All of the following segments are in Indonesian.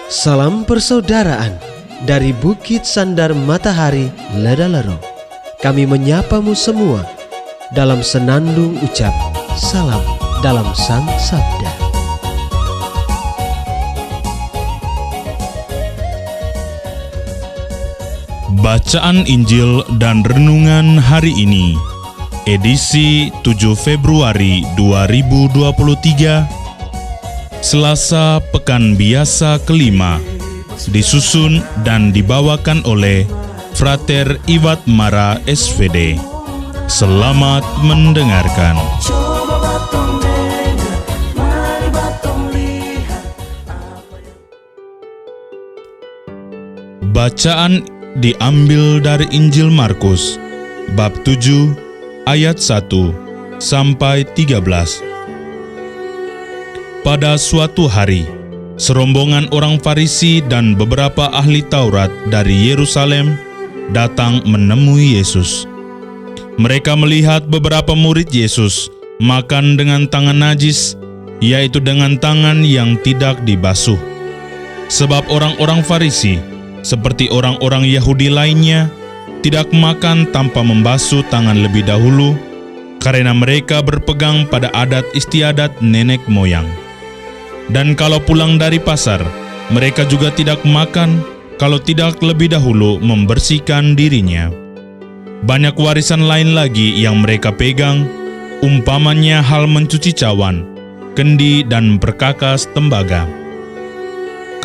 Salam persaudaraan dari Bukit Sandar Matahari Ledalero. Kami menyapamu semua dalam senandung ucap salam dalam Sang Sabda. Bacaan Injil dan Renungan hari ini, edisi 7 Februari 2023, Selasa Pekan Biasa kelima, disusun dan dibawakan oleh Frater Iwat Mara SVD. Selamat mendengarkan. Bacaan diambil dari Injil Markus, bab 7, ayat 1 sampai 13. Pada suatu hari, serombongan orang Farisi dan beberapa ahli Taurat dari Yerusalem datang menemui Yesus. Mereka melihat beberapa murid Yesus makan dengan tangan najis, yaitu dengan tangan yang tidak dibasuh. Sebab orang-orang Farisi, seperti orang-orang Yahudi lainnya, tidak makan tanpa membasuh tangan lebih dahulu, karena mereka berpegang pada adat istiadat nenek moyang. Dan kalau pulang dari pasar, mereka juga tidak makan kalau tidak lebih dahulu membersihkan dirinya. Banyak warisan lain lagi yang mereka pegang, umpamanya hal mencuci cawan, kendi, dan perkakas tembaga.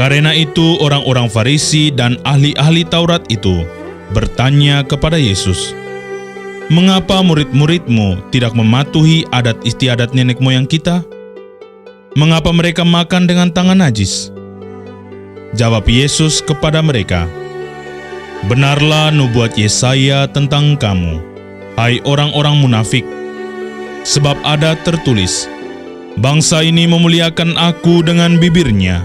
Karena itu orang-orang Farisi dan ahli-ahli Taurat itu bertanya kepada Yesus, "Mengapa murid-muridmu tidak mematuhi adat istiadat nenek moyang kita? Mengapa mereka makan dengan tangan najis?" Jawab Yesus kepada mereka, "Benarlah nubuat Yesaya tentang kamu, hai orang-orang munafik. Sebab ada tertulis, bangsa ini memuliakan aku dengan bibirnya,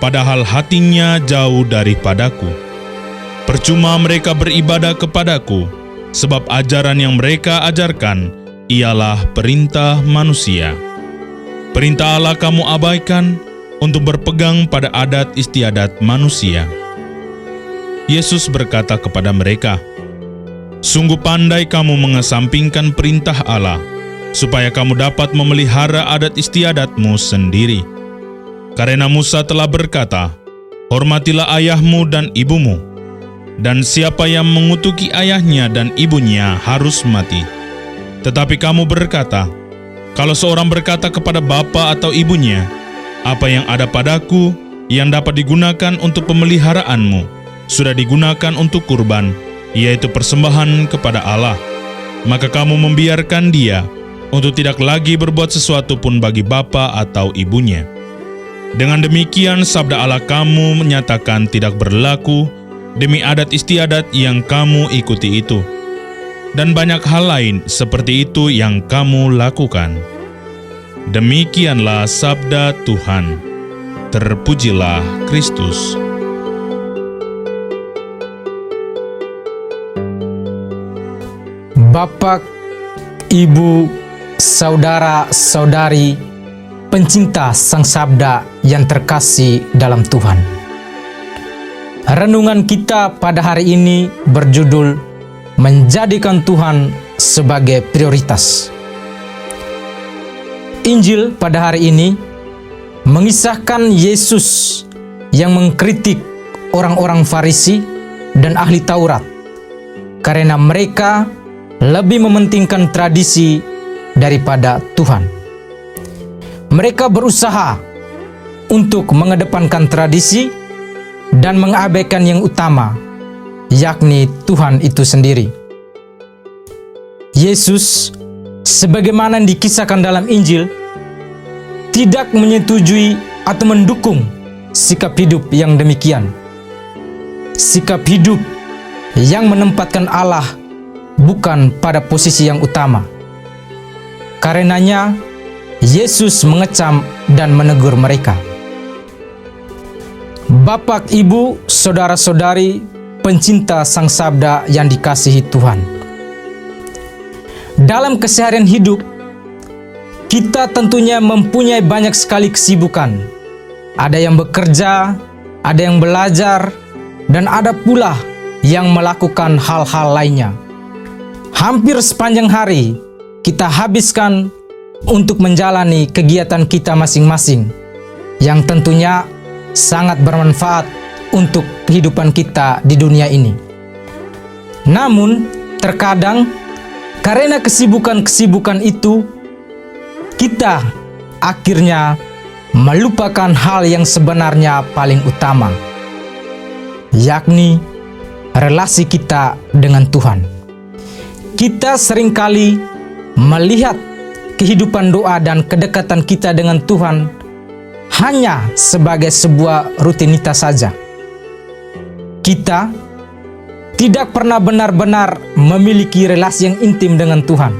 padahal hatinya jauh daripadaku. Percuma mereka beribadah kepadaku, sebab ajaran yang mereka ajarkan ialah perintah manusia. Perintah Allah kamu abaikan untuk berpegang pada adat istiadat manusia." Yesus berkata kepada mereka, "Sungguh pandai kamu mengesampingkan perintah Allah, supaya kamu dapat memelihara adat istiadatmu sendiri. Karena Musa telah berkata, hormatilah ayahmu dan ibumu, dan siapa yang mengutuki ayahnya dan ibunya harus mati. Tetapi kamu berkata, kalau seorang berkata kepada bapa atau ibunya, apa yang ada padaku yang dapat digunakan untuk pemeliharaanmu, sudah digunakan untuk kurban, yaitu persembahan kepada Allah, maka kamu membiarkan dia untuk tidak lagi berbuat sesuatu pun bagi bapa atau ibunya. Dengan demikian sabda Allah kamu menyatakan tidak berlaku demi adat istiadat yang kamu ikuti itu. Dan banyak hal lain seperti itu yang kamu lakukan." Demikianlah sabda Tuhan. Terpujilah Kristus. Bapak, Ibu, saudara-saudari, pencinta Sang Sabda yang terkasih dalam Tuhan. Renungan kita pada hari ini berjudul Menjadikan Tuhan sebagai prioritas. Injil pada hari ini mengisahkan Yesus yang mengkritik orang-orang Farisi dan ahli Taurat karena mereka lebih mementingkan tradisi daripada Tuhan. Mereka berusaha untuk mengedepankan tradisi dan mengabaikan yang utama, yakni Tuhan itu sendiri. Yesus, sebagaimana dikisahkan dalam Injil, tidak menyetujui atau mendukung sikap hidup yang demikian. Sikap hidup yang menempatkan Allah bukan pada posisi yang utama. Karenanya, Yesus mengecam dan menegur mereka. Bapak, Ibu, saudara-saudari, pencinta Sang Sabda yang dikasihi Tuhan. Dalam keseharian hidup, kita tentunya mempunyai banyak sekali kesibukan. Ada yang bekerja, ada yang belajar, dan ada pula yang melakukan hal-hal lainnya. Hampir sepanjang hari kita habiskan untuk menjalani kegiatan kita masing-masing, yang tentunya sangat bermanfaat untuk kehidupan kita di dunia ini. Namun, terkadang karena kesibukan-kesibukan itu, kita akhirnya melupakan hal yang sebenarnya paling utama, yakni relasi kita dengan Tuhan. Kita seringkali melihat kehidupan doa dan kedekatan kita dengan Tuhan hanya sebagai sebuah rutinitas saja. Kita tidak pernah benar-benar memiliki relasi yang intim dengan Tuhan.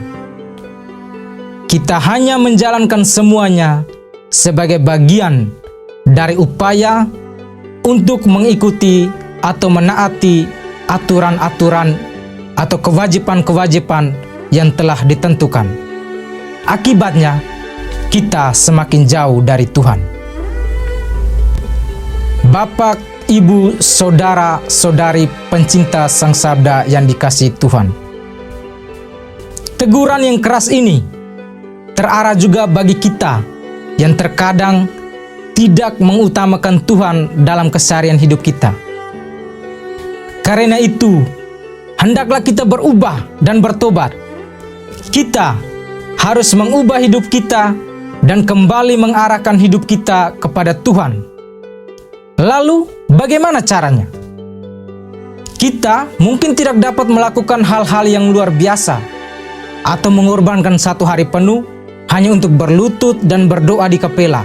Kita hanya menjalankan semuanya sebagai bagian dari upaya untuk mengikuti atau menaati aturan-aturan atau kewajiban-kewajiban yang telah ditentukan. Akibatnya, kita semakin jauh dari Tuhan. Bapak, Ibu, saudara, saudari pencinta Sang Sabda yang dikasihi Tuhan. Teguran yang keras ini terarah juga bagi kita yang terkadang tidak mengutamakan Tuhan dalam keseharian hidup kita. Karena itu, hendaklah kita berubah dan bertobat. Kita harus mengubah hidup kita dan kembali mengarahkan hidup kita kepada Tuhan. Lalu, bagaimana caranya? Kita mungkin tidak dapat melakukan hal-hal yang luar biasa atau mengorbankan satu hari penuh hanya untuk berlutut dan berdoa di kapela.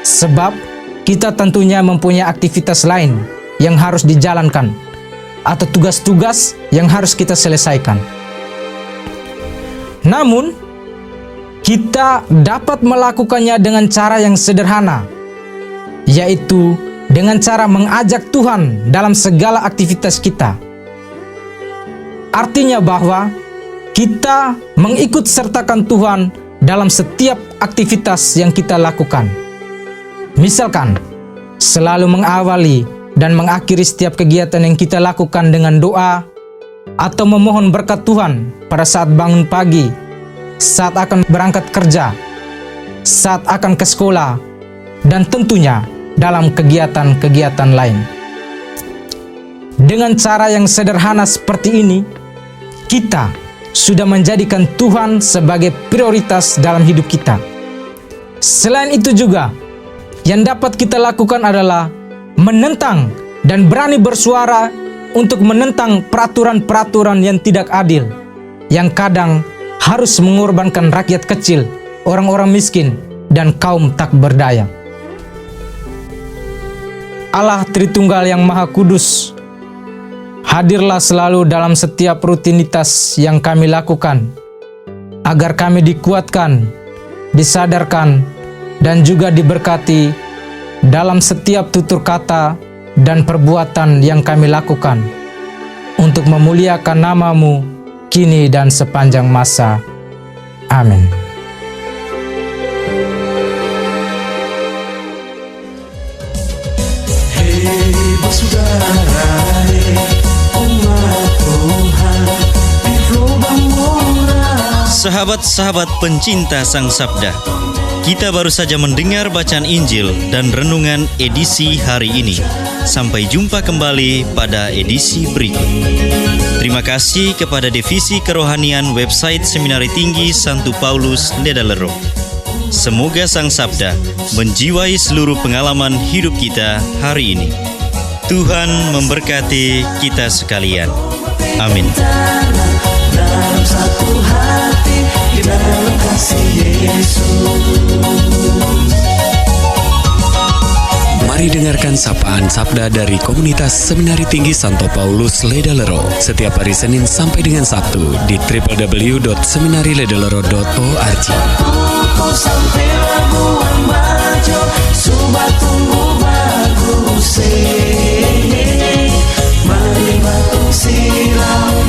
Sebab kita tentunya mempunyai aktivitas lain yang harus dijalankan atau tugas-tugas yang harus kita selesaikan. Namun, kita dapat melakukannya dengan cara yang sederhana, yaitu dengan cara mengajak Tuhan dalam segala aktivitas kita. Artinya bahwa kita mengikut sertakan Tuhan dalam setiap aktivitas yang kita lakukan. Misalkan, selalu mengawali dan mengakhiri setiap kegiatan yang kita lakukan dengan doa, atau memohon berkat Tuhan pada saat bangun pagi, saat akan berangkat kerja, saat akan ke sekolah, dan tentunya dalam kegiatan-kegiatan lain. Dengan cara yang sederhana seperti ini, kita sudah menjadikan Tuhan sebagai prioritas dalam hidup kita. Selain itu juga, yang dapat kita lakukan adalah menentang dan berani bersuara untuk menentang peraturan-peraturan yang tidak adil, yang kadang harus mengorbankan rakyat kecil, orang-orang miskin, dan kaum tak berdaya. Allah Tritunggal yang Maha Kudus, hadirlah selalu dalam setiap rutinitas yang kami lakukan, agar kami dikuatkan, disadarkan, dan juga diberkati dalam setiap tutur kata dan perbuatan yang kami lakukan, untuk memuliakan nama-Mu kini dan sepanjang masa. Amin. Sahabat-sahabat pencinta Sang Sabda, kita baru saja mendengar bacaan Injil dan renungan edisi hari ini. Sampai jumpa kembali pada edisi berikut. Terima kasih kepada Divisi Kerohanian website Seminari Tinggi Santo Paulus Ledalero. Semoga Sang Sabda menjiwai seluruh pengalaman hidup kita hari ini. Tuhan memberkati kita sekalian. Amin. Dalam satu hati, di dalam kasih Yesus. Mari dengarkan sapaan sabda dari komunitas Seminari Tinggi Santo Paulus Ledalero setiap hari Senin sampai dengan Sabtu di www.seminariledelero.org. Mari batung silau